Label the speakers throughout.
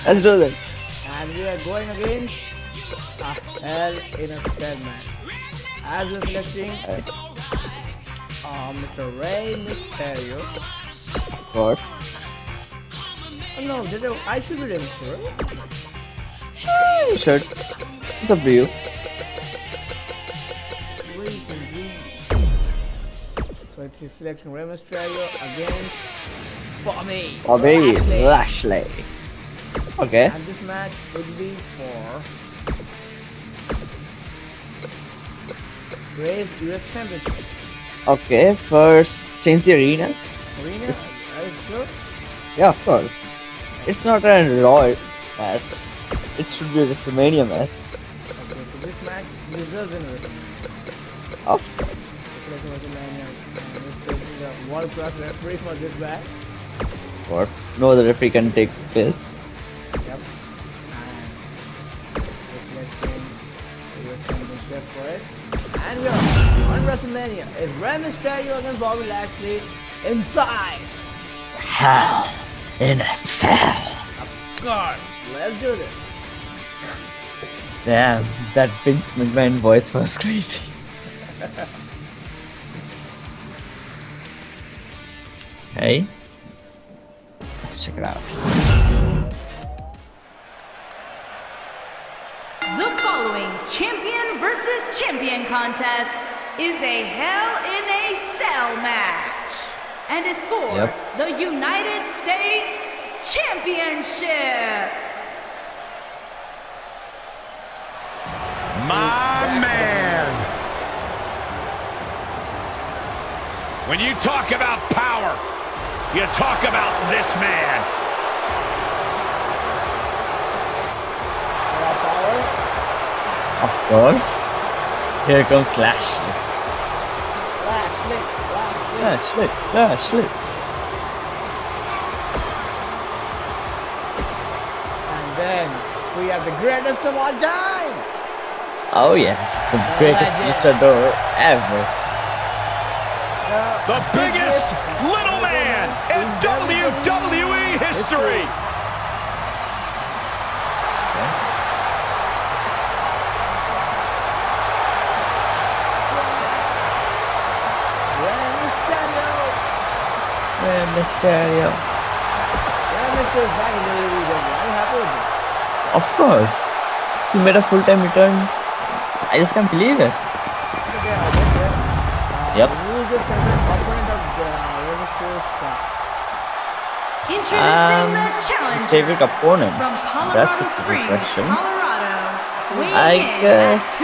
Speaker 1: Let's do this.
Speaker 2: And we are going against a Hell in a Cell match. As we're selecting Mr. Rey Mysterio.
Speaker 1: Of course.
Speaker 2: Oh no, I should be Rey Mysterio.
Speaker 1: You should. It's up to you.
Speaker 2: We can do. So it's selecting Rey Mysterio against Bobby
Speaker 1: Lashley. Okay.
Speaker 2: And this match will be for Rey's US Championship.
Speaker 1: Okay, first change the arena.
Speaker 2: Arena? Are you sure?
Speaker 1: Yeah, of course. It's not a Raw match. It should be a WrestleMania match.
Speaker 2: Okay, so this match deserves an WrestleMania.
Speaker 1: Of course.
Speaker 2: It's like a WrestleMania. It's a world class referee for this match.
Speaker 1: Of course. No other referee can take this.
Speaker 2: Yep. And we're selecting the US Championship for it. And we are on WrestleMania. It's Rey Mysterio against Bobby Lashley inside.
Speaker 1: Hell in a Cell.
Speaker 2: Of course. Let's do this.
Speaker 1: Damn, that Vince McMahon voice was crazy. Hey, let's check it out.
Speaker 3: The following champion versus champion contest is a Hell in a Cell match and is for the United States Championship.
Speaker 4: My man! When you talk about power, you talk about this man.
Speaker 2: Power.
Speaker 1: Of course. Here comes Lashley. Lashley.
Speaker 2: And then we have the greatest of all time.
Speaker 1: Oh yeah, the greatest luchador ever.
Speaker 4: The biggest little man in WWE history.
Speaker 1: Mysterio.
Speaker 2: Rey Mysterio is back in the WWE. Are you happy with it?
Speaker 1: Of course. He made a full-time returns. I just can't believe it. Yep.
Speaker 2: Who is your favorite opponent of Rey Mysterio's past?
Speaker 3: Introducing the challenger
Speaker 1: favorite opponent?
Speaker 3: from
Speaker 1: That's
Speaker 3: Colorado
Speaker 1: a good
Speaker 3: Springs,
Speaker 1: question.
Speaker 3: Colorado.
Speaker 1: I guess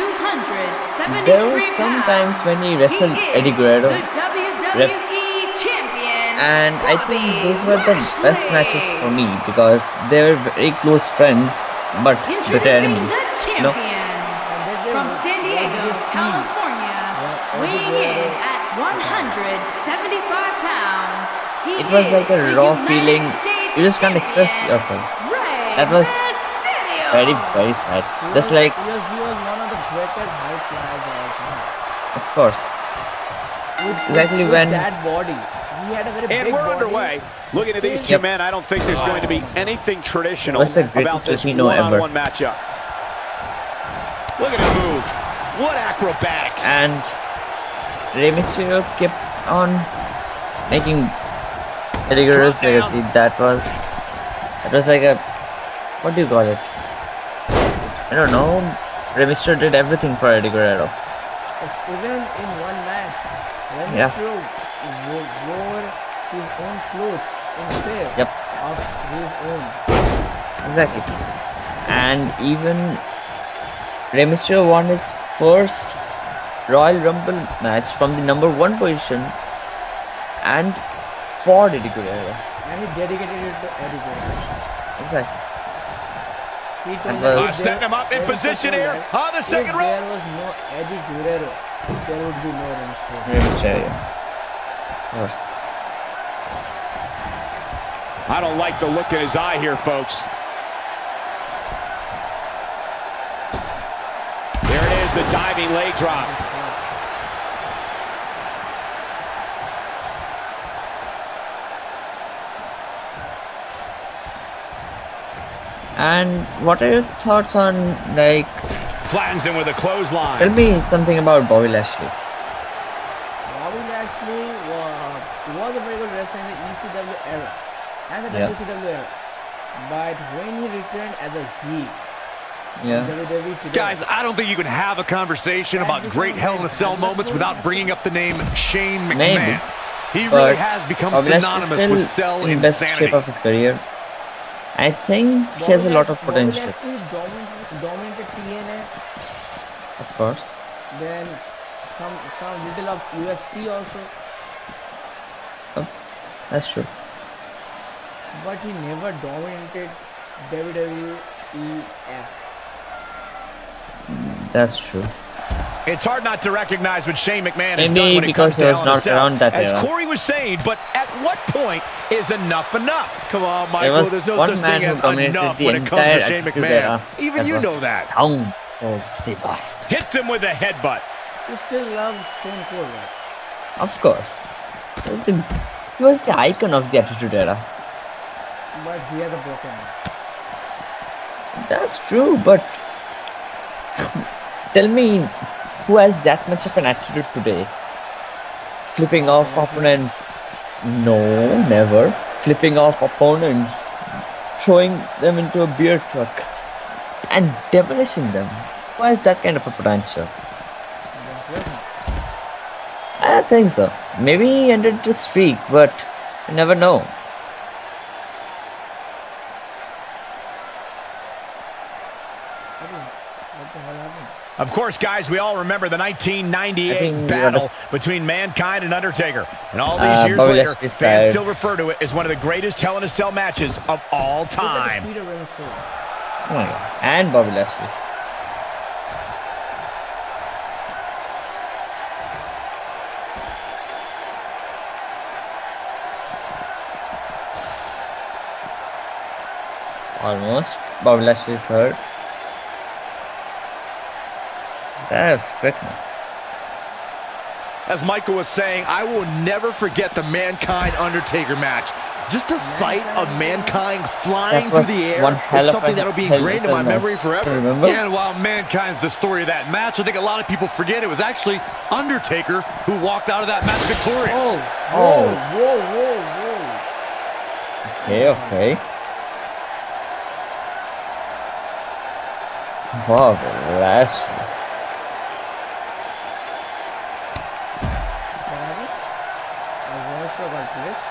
Speaker 1: there were some times when he wrestled Eddie Guerrero,
Speaker 3: the WWE champion,
Speaker 1: and I think those were the best matches for me because they were very close friends, but bitter enemies. You know?
Speaker 3: From San Diego, California, weighing in at 175 pounds.
Speaker 1: It was like a raw feeling. You just can't express yourself. That was very, very sad. Just like,
Speaker 2: He was one of the greatest high flyers of all time.
Speaker 1: of course, exactly
Speaker 2: With
Speaker 1: when
Speaker 2: that body. He had a very
Speaker 4: And
Speaker 2: big
Speaker 4: we're
Speaker 2: body.
Speaker 4: underway. Looking at these two men, I don't think there's going to be anything traditional
Speaker 1: What's the
Speaker 4: about
Speaker 1: greatest
Speaker 4: this
Speaker 1: Latino ever?
Speaker 4: one-on-one matchup. Look at him move. What acrobatics.
Speaker 1: and Rey Mysterio kept on making Eddie Guerrero's legacy. That was like a, what do you call it? I don't know. Rey Mysterio did everything for Eddie Guerrero.
Speaker 2: Even in one match, Rey
Speaker 1: Yeah.
Speaker 2: Mysterio wore his own clothes instead
Speaker 1: Yep.
Speaker 2: of his own.
Speaker 1: Exactly. And even Rey Mysterio won his first Royal Rumble match from the #1 position and for Eddie Guerrero.
Speaker 2: And he dedicated it to Eddie Guerrero.
Speaker 1: Exactly.
Speaker 2: He
Speaker 1: That
Speaker 2: told
Speaker 1: was-
Speaker 2: that if
Speaker 4: Setting him up in
Speaker 2: there was
Speaker 4: position
Speaker 2: a
Speaker 4: here
Speaker 2: rule,
Speaker 4: on the second
Speaker 2: if
Speaker 4: row.
Speaker 2: there was no Eddie Guerrero, there would be no Rey Mysterio.
Speaker 1: Rey Mysterio. Of course.
Speaker 4: I don't like the look in his eye here, folks. There it is, the diving leg drop.
Speaker 1: And what are your thoughts on, like,
Speaker 4: Flattens him with a
Speaker 1: tell
Speaker 4: clothesline.
Speaker 1: me something about Bobby Lashley.
Speaker 2: Bobby Lashley was a very good wrestler in the ECW era and the
Speaker 1: Yeah.
Speaker 2: WCW era. But when he returned as a heel,
Speaker 1: Yeah.
Speaker 2: WWE today,
Speaker 4: Guys, I don't think you can have a conversation about great Hell in a Cell moments without bringing up the name Shane McMahon.
Speaker 1: Maybe.
Speaker 4: He
Speaker 1: But
Speaker 4: really has become
Speaker 1: Bobby Lashley is
Speaker 4: synonymous
Speaker 1: still
Speaker 4: with Cell
Speaker 1: in the best
Speaker 4: insanity.
Speaker 1: shape of his career. I think he has a lot of potential,
Speaker 2: Bobby Lashley dominated TNA,
Speaker 1: of course.
Speaker 2: then some little of UFC also,
Speaker 1: Oh, that's true.
Speaker 2: but he never dominated WWEF.
Speaker 1: That's true.
Speaker 4: It's hard not to recognize what Shane McMahon has
Speaker 1: Maybe
Speaker 4: done when it
Speaker 1: because
Speaker 4: comes
Speaker 1: he
Speaker 4: to
Speaker 1: was
Speaker 4: Hell in a
Speaker 1: not
Speaker 4: Cell.
Speaker 1: around that
Speaker 4: As
Speaker 1: era.
Speaker 4: Corey was saying, but at what point is enough enough? Come on,
Speaker 1: There
Speaker 4: Michael.
Speaker 1: was
Speaker 4: There's no
Speaker 1: one
Speaker 4: such
Speaker 1: man
Speaker 4: thing
Speaker 1: who
Speaker 4: as
Speaker 1: dominated
Speaker 4: enough
Speaker 1: the
Speaker 4: when it comes
Speaker 1: entire
Speaker 4: to Shane
Speaker 1: Attitude
Speaker 4: McMahon.
Speaker 1: Era.
Speaker 4: Even you
Speaker 1: was
Speaker 4: know that.
Speaker 1: Stone Cold Steve Austin.
Speaker 4: Hits him with a headbutt.
Speaker 2: You still love Stone Cold, right?
Speaker 1: Of course. He was the icon of the Attitude Era.
Speaker 2: But he has a broken arm.
Speaker 1: That's true, but tell me, who has that much of an attitude today? Flipping off opponents? No, never. Flipping off opponents, throwing them into a beer truck, and demolishing them. Who has that kind of a potential?
Speaker 2: Brock Lesnar.
Speaker 1: I think so. Maybe he ended the streak, but you never know.
Speaker 2: What the hell happened?
Speaker 4: Of course, guys, we all remember the
Speaker 1: I
Speaker 4: 1998
Speaker 1: think we
Speaker 4: battle
Speaker 1: gotta
Speaker 4: between Mankind and Undertaker. And all these years
Speaker 1: Bobby
Speaker 4: later,
Speaker 1: Lashley's
Speaker 4: fans
Speaker 1: tired.
Speaker 4: still refer to it as one of the greatest Hell in a Cell matches of all
Speaker 2: Look at the
Speaker 4: time.
Speaker 2: speed of Rey Mysterio.
Speaker 1: Oh my god. And Bobby Lashley. Almost. Bobby Lashley is hurt. That's quickness.
Speaker 5: As Michael was saying, I will never forget the Mankind Undertaker match. Just the sight of Mankind flying
Speaker 1: That
Speaker 5: through
Speaker 1: was
Speaker 5: the air
Speaker 1: one hell
Speaker 5: is
Speaker 1: of
Speaker 5: something
Speaker 1: a
Speaker 5: that'll be
Speaker 1: Hell in a
Speaker 5: ingrained in
Speaker 1: Cell
Speaker 5: my memory
Speaker 1: match.
Speaker 5: forever.
Speaker 1: Remember?
Speaker 5: Yeah, and while Mankind's the story of that match, I think a lot of people forget it was actually Undertaker who walked out of that match victorious.
Speaker 2: Whoa, whoa.
Speaker 1: Okay, okay. Bobby Lashley.
Speaker 2: What happened? Rey Mysterio got placed.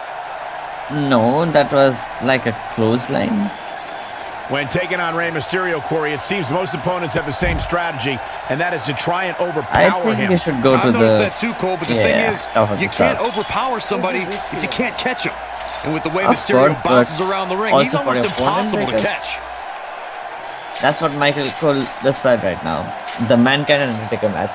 Speaker 1: No, that was like a clothesline.
Speaker 4: When taking on Rey Mysterio, Corey, it seems most opponents have the same strategy, and that is to try and
Speaker 1: I
Speaker 4: overpower
Speaker 1: think
Speaker 4: him.
Speaker 1: you should go
Speaker 5: I've
Speaker 1: to
Speaker 5: noticed
Speaker 1: the.
Speaker 5: that too, Cole, but the
Speaker 1: Yeah,
Speaker 5: thing is,
Speaker 1: off of
Speaker 5: you
Speaker 1: the
Speaker 5: can't
Speaker 1: start.
Speaker 5: overpower somebody if you can't catch him. And with the way
Speaker 1: Of
Speaker 5: Mysterio
Speaker 1: course, but
Speaker 5: bounces around the ring, he's
Speaker 1: also for
Speaker 5: almost
Speaker 1: your opponent,
Speaker 5: impossible
Speaker 1: I
Speaker 5: to
Speaker 1: guess.
Speaker 5: catch.
Speaker 1: That's what Michael Cole decided right now. The Mankind and Undertaker match.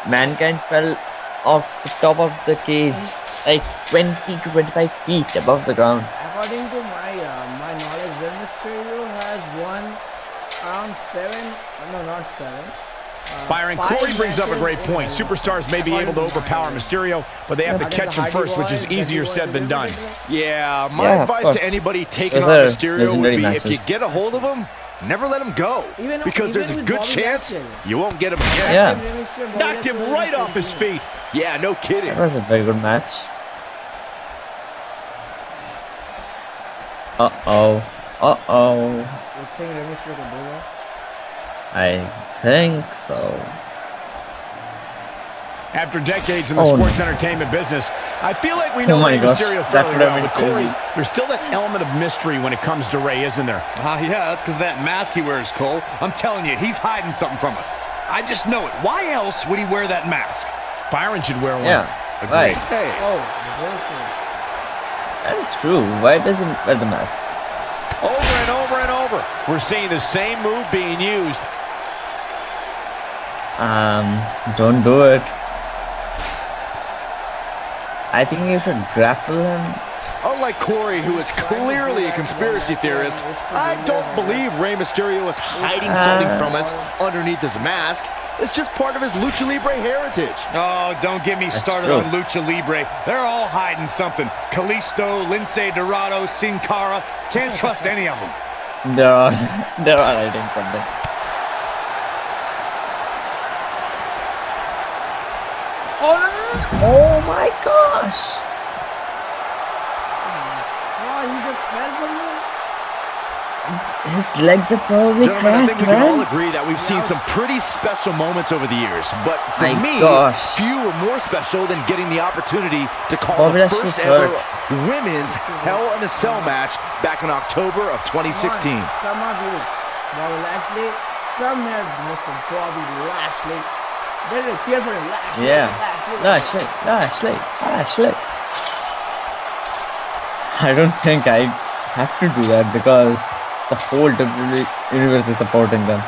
Speaker 1: Mankind fell off the top of the cage, like 20 to 25 feet above the ground.
Speaker 2: According to my knowledge, Rey Mysterio has won around 7. No, not 7.
Speaker 4: Byron,
Speaker 2: 5
Speaker 4: Corey brings up a great
Speaker 2: matches
Speaker 4: point.
Speaker 2: in
Speaker 4: Superstars may be able to overpower Mysterio, but they have to
Speaker 2: Against
Speaker 4: catch
Speaker 2: the
Speaker 4: him first,
Speaker 2: Hardy
Speaker 4: which is
Speaker 2: Boys,
Speaker 4: easier
Speaker 2: Dusty
Speaker 4: said
Speaker 2: Boys,
Speaker 4: than done.
Speaker 5: Yeah, my
Speaker 1: Yeah, of
Speaker 5: advice
Speaker 1: course.
Speaker 5: to anybody taking
Speaker 1: Those
Speaker 5: on
Speaker 1: are
Speaker 5: Mysterio would
Speaker 1: legendary
Speaker 5: be if you
Speaker 1: matches.
Speaker 5: get a hold of him, never let him go. Because there's a
Speaker 2: with
Speaker 5: good
Speaker 2: Bobby
Speaker 5: chance
Speaker 2: Lashley.
Speaker 5: you won't get him again.
Speaker 1: Yeah.
Speaker 2: Rey Mysterio, Bobby
Speaker 4: Knocked him
Speaker 2: Lashley,
Speaker 4: right
Speaker 2: Rey
Speaker 4: off his
Speaker 2: Mysterio.
Speaker 4: feet.
Speaker 5: Yeah, no kidding.
Speaker 1: That was a very good match. Uh-oh. Uh-oh.
Speaker 2: You think Rey Mysterio can do that?
Speaker 1: I think so.
Speaker 4: After decades in the
Speaker 1: Oh,
Speaker 4: sports entertainment business, I feel like we know
Speaker 1: Oh my
Speaker 4: Rey
Speaker 1: gosh,
Speaker 4: Mysterio
Speaker 1: that
Speaker 4: fairly
Speaker 1: would have
Speaker 4: well.
Speaker 1: been
Speaker 4: But Corey,
Speaker 1: crazy.
Speaker 4: there's still that element of mystery when it comes to Rey, isn't there?
Speaker 5: Yeah, that's because of that mask he wears, Cole. I'm telling you, he's hiding something from us. I just know it. Why else would he wear that mask?
Speaker 4: Byron should wear one.
Speaker 1: Yeah. Right.
Speaker 5: Hey,
Speaker 2: Oh, reversal.
Speaker 1: That is true. Why does he wear the mask?
Speaker 4: Over and over and over. We're seeing the same move being used.
Speaker 1: Don't do it. I think you should grapple him.
Speaker 5: unlike Corey, who is clearly a conspiracy theorist, I don't believe Rey Mysterio is hiding something from us underneath his mask. It's just part of his Lucha Libre heritage. Oh, don't get me started
Speaker 1: true.
Speaker 5: on Lucha Libre. They're all hiding something. Kalisto, Lince Dorado, Sin Cara. Can't trust any of them.
Speaker 1: They're all writing something.
Speaker 2: Oh, no, no, no.
Speaker 1: Oh my gosh!
Speaker 2: Oh, he just fell from there.
Speaker 1: His legs are probably
Speaker 5: Gentlemen, I think
Speaker 1: cracked,
Speaker 5: we can all
Speaker 1: man.
Speaker 5: agree that we've seen some pretty special moments over the years. But for
Speaker 1: My
Speaker 5: me,
Speaker 1: gosh.
Speaker 5: few were more special than getting the opportunity to call
Speaker 1: Bobby
Speaker 5: the
Speaker 1: Lashley's
Speaker 5: first ever
Speaker 1: hurt.
Speaker 5: women's Hell in a Cell match back in October of 2016.
Speaker 2: Come on, you. Bobby Lashley. Come here, Mr. Bobby Lashley. Better cheer for him. Lashley.
Speaker 1: Yeah. Lashley. I don't think I have to do that because the whole WWE universe is supporting them.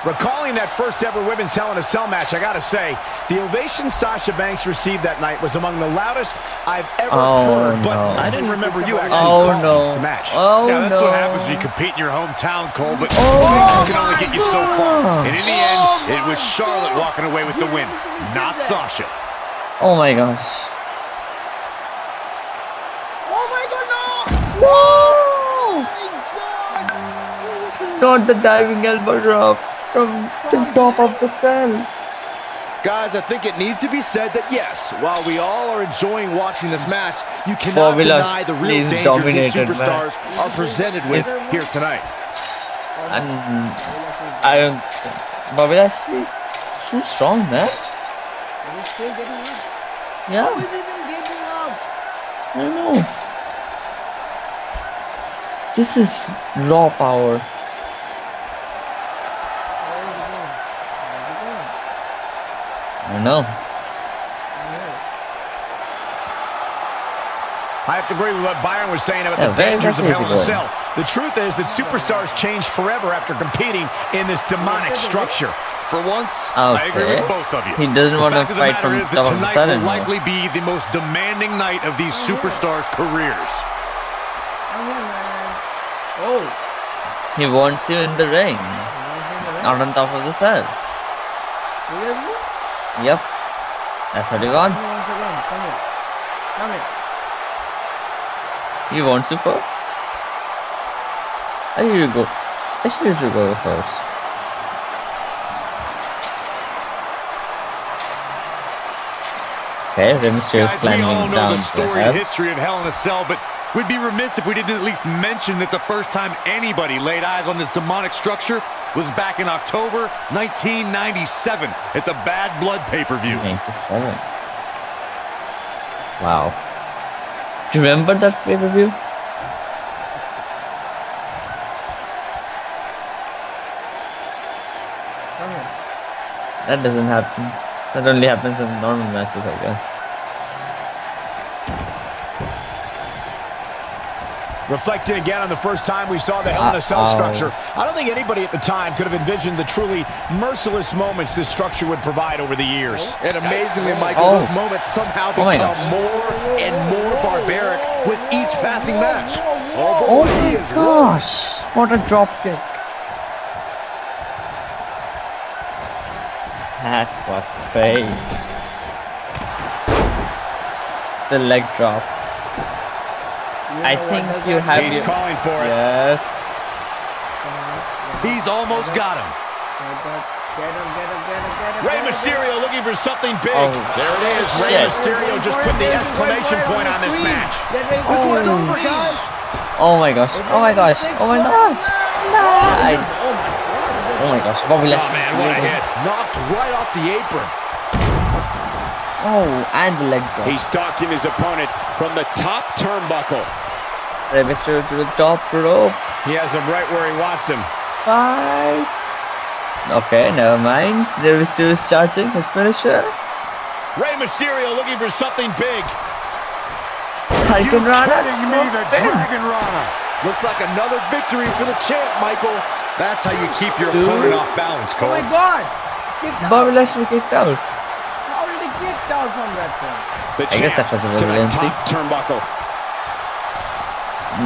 Speaker 4: Recalling that first ever women's Hell in a Cell match, I gotta say, the ovation Sasha Banks received that night was among the loudest I've ever heard, but
Speaker 1: no.
Speaker 4: I didn't remember you actually
Speaker 1: Oh,
Speaker 4: calling
Speaker 1: no.
Speaker 4: the match.
Speaker 1: Oh,
Speaker 4: yeah, that's
Speaker 1: no.
Speaker 4: what happens when you compete in your hometown, Cole, but
Speaker 1: Oh,
Speaker 4: it can only get you so far.
Speaker 1: gosh.
Speaker 4: And in the end, it was Charlotte walking away with the win, not Sasha.
Speaker 1: Oh my gosh.
Speaker 2: Oh my God, no!
Speaker 1: No!
Speaker 2: Oh my God!
Speaker 1: Not the diving elbow drop from the top of the cell.
Speaker 5: Guys, I think it needs to be said that yes, while we all are enjoying watching this match, you cannot
Speaker 1: Bobby
Speaker 5: deny the real
Speaker 1: Lashley's
Speaker 5: dangers these
Speaker 1: dominated,
Speaker 5: superstars are presented with here tonight.
Speaker 1: And I don't think Bobby Lashley's too strong, man.
Speaker 2: He's still getting up.
Speaker 1: Yeah,
Speaker 2: How is he even getting up?
Speaker 1: I don't know. This is raw power.
Speaker 2: Where is he going? Where is he going?
Speaker 1: I don't know.
Speaker 4: I have to agree with what Byron was saying about
Speaker 1: Yeah,
Speaker 4: the
Speaker 1: very
Speaker 4: dangers of Hell in a
Speaker 1: good.
Speaker 4: Cell. The truth is that superstars change forever after competing in this demonic structure.
Speaker 5: For once,
Speaker 4: I agree
Speaker 1: Okay.
Speaker 4: with both of you.
Speaker 1: He doesn't
Speaker 4: The
Speaker 1: want to
Speaker 4: fact of the
Speaker 1: fight
Speaker 4: matter
Speaker 1: from
Speaker 4: is
Speaker 1: the top
Speaker 4: that
Speaker 1: of the
Speaker 4: tonight
Speaker 1: cell
Speaker 4: will
Speaker 1: anymore.
Speaker 4: likely be the most demanding night of these superstars' careers.
Speaker 2: Come here, man. Oh.
Speaker 1: He wants you in the ring, not on top of the cell.
Speaker 2: Seriously?
Speaker 1: Yep, that's what he
Speaker 2: Come
Speaker 1: wants.
Speaker 2: here once again. Come here. Come here.
Speaker 1: He wants you first. I should go. I should go first. Okay, Rey Mysterio is
Speaker 4: Guys, we all
Speaker 1: climbing
Speaker 4: know
Speaker 1: down
Speaker 4: the
Speaker 1: to
Speaker 4: storied
Speaker 1: hell.
Speaker 4: history of Hell in a Cell, but we'd be remiss if we didn't at least mention that the first time anybody laid eyes on this demonic structure was back in October 1997 at the Bad Blood pay-per-view.
Speaker 1: 97. Wow. Do you remember that pay-per-view?
Speaker 2: Come here.
Speaker 1: That doesn't happen. That only happens in normal matches, I guess.
Speaker 4: Reflecting again on the first time we saw the Hell in a Cell structure, I don't think anybody at the time could have envisioned the truly merciless moments this structure would provide over the years.
Speaker 5: and amazingly, Michael,
Speaker 1: Oh.
Speaker 5: those moments somehow
Speaker 1: Oh my
Speaker 5: become
Speaker 1: gosh.
Speaker 5: more and more barbaric with each passing match. Oh
Speaker 1: Oh
Speaker 5: boy, he
Speaker 1: my
Speaker 5: is
Speaker 1: gosh! What a drop kick! That was crazy. The leg drop. I think you have
Speaker 4: He's
Speaker 1: your...
Speaker 4: calling for it.
Speaker 1: Yes.
Speaker 5: He's almost got him.
Speaker 2: Get him.
Speaker 4: Rey Mysterio looking for something big.
Speaker 1: Oh,
Speaker 4: There it is. Rey
Speaker 1: yes.
Speaker 4: Mysterio just put the exclamation point on this match.
Speaker 5: This one's over, guys.
Speaker 1: Oh my gosh. Oh my gosh. Oh my gosh. Nice. Oh my gosh. Bobby
Speaker 4: Oh
Speaker 1: Lashley.
Speaker 4: man, what a hit.
Speaker 5: Knocked right off the apron.
Speaker 1: Oh, and the leg drop.
Speaker 6: He's stalking his opponent from the top turnbuckle.
Speaker 1: Rey Mysterio to the top rope.
Speaker 4: He has him right where he wants him.
Speaker 1: Fight. Okay, never mind. Rey Mysterio is charging his finisher.
Speaker 4: Rey Mysterio looking for something big.
Speaker 1: Hurricane Rana.
Speaker 4: Dragon Rana.
Speaker 5: Looks like another victory for the champ, Michael.
Speaker 4: That's how you keep your
Speaker 1: Dude.
Speaker 4: opponent off balance,
Speaker 2: Oh
Speaker 4: Cole.
Speaker 2: my God! Kicked out.
Speaker 1: Bobby Lashley kicked out.
Speaker 2: How did he get out from that point?
Speaker 6: The
Speaker 1: I guess that
Speaker 6: champ
Speaker 1: was a
Speaker 6: to the
Speaker 1: resiliency.
Speaker 6: top turnbuckle.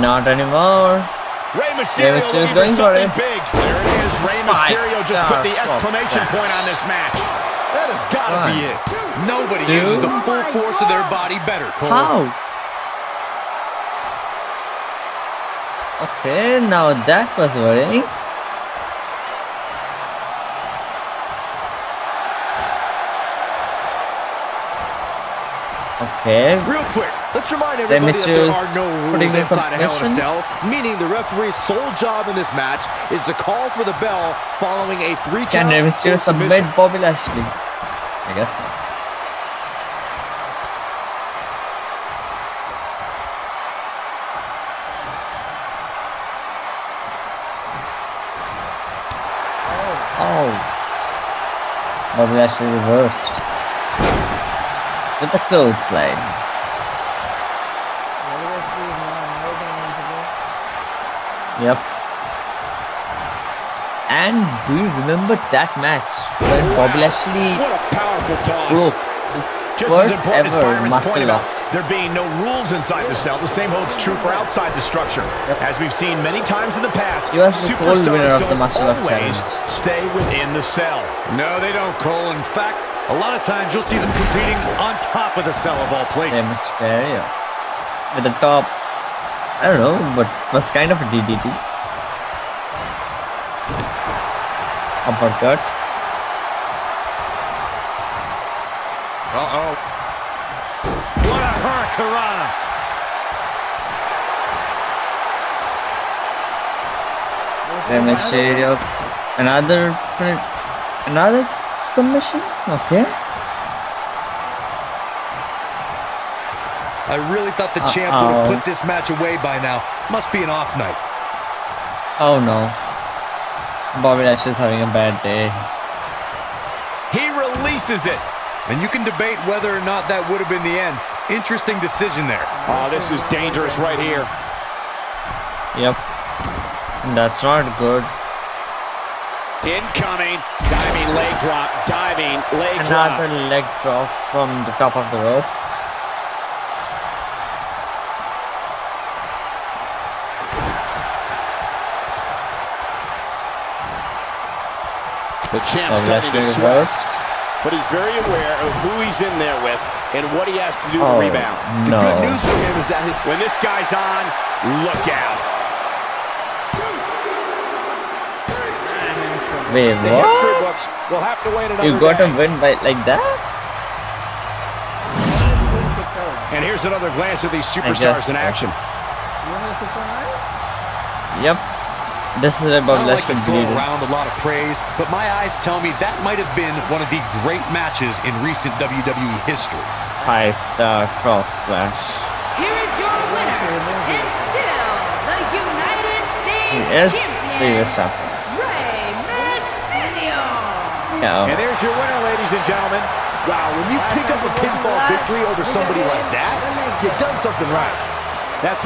Speaker 1: Not anymore.
Speaker 4: Rey Mysterio
Speaker 1: Mysterio's
Speaker 4: looking
Speaker 1: going
Speaker 4: for
Speaker 1: for
Speaker 4: something
Speaker 1: it.
Speaker 4: big. There it is. Rey Mysterio just put the
Speaker 1: Five-star
Speaker 4: exclamation
Speaker 1: match.
Speaker 4: point on this match.
Speaker 5: That has got to be
Speaker 1: One.
Speaker 5: it. Nobody
Speaker 1: Two.
Speaker 5: uses the full force of their body better, Cole.
Speaker 1: How? Okay, now that was worrying. Okay,
Speaker 5: Real quick, let's remind everybody that there are no rules inside a Hell in a Cell, meaning the referee's sole job in this match is to call for the bell following a 3 count.
Speaker 1: can Rey Mysterio submit Bobby Lashley? I guess so. Oh, Bobby Lashley reversed with the clothesline. Yep. And do you remember that match when Bobby Lashley
Speaker 6: What a powerful toss.
Speaker 1: broke the first ever master lock?
Speaker 7: There being no rules inside the cell, the same holds true for outside the structure. As we've seen many times in the past,
Speaker 1: He was the sole winner of the
Speaker 7: don't
Speaker 1: Master Lock
Speaker 7: always
Speaker 1: Challenge.
Speaker 7: stay within the cell.
Speaker 4: No, they don't, Cole. In fact, a lot of times you'll see them competing on top of the cell of all places.
Speaker 1: Rey Mysterio with the top, I don't know, but was kind of a DDT. Uppercut.
Speaker 4: Uh-oh. What a hurricanrana.
Speaker 1: Rey Mysterio. Another submission? Okay.
Speaker 4: I really thought the champ would have put this match away by now. Must be an off night.
Speaker 1: Oh no. Bobby Lashley's having a bad day.
Speaker 4: He releases it. And you can debate whether or not that would have been the end. Interesting decision there.
Speaker 6: Oh, this is dangerous right here.
Speaker 1: Yep. That's not good.
Speaker 6: Incoming. Diving leg drop. Diving leg drop.
Speaker 1: Another leg drop from the top of the rope.
Speaker 6: The champ's starting to sweat, but he's very aware of who he's in there with and what he has to do to rebound.
Speaker 1: No.
Speaker 5: The good news for him is that
Speaker 6: When this guy's on, look out.
Speaker 1: Wait,
Speaker 6: The history
Speaker 1: what?
Speaker 6: books will have to wait another
Speaker 1: You got
Speaker 6: day.
Speaker 1: a win by like that?
Speaker 7: And here's another glance at these superstars in action.
Speaker 1: Yep. This is
Speaker 4: I
Speaker 1: about
Speaker 4: don't like to
Speaker 1: Lashley
Speaker 4: throw
Speaker 1: bleeding.
Speaker 4: around a lot of praise, but my eyes tell me that might have been one of the great matches in recent WWE history.
Speaker 1: 5-star cross splash.
Speaker 3: Here is your winner, and still the United States
Speaker 1: Yes,
Speaker 3: champion,
Speaker 1: previous champion.
Speaker 3: Rey Mysterio.
Speaker 1: Yeah.
Speaker 7: And there's your winner, ladies and gentlemen.
Speaker 5: wow, when you pick up a pinfall victory over somebody like that, you've done something right.
Speaker 7: That's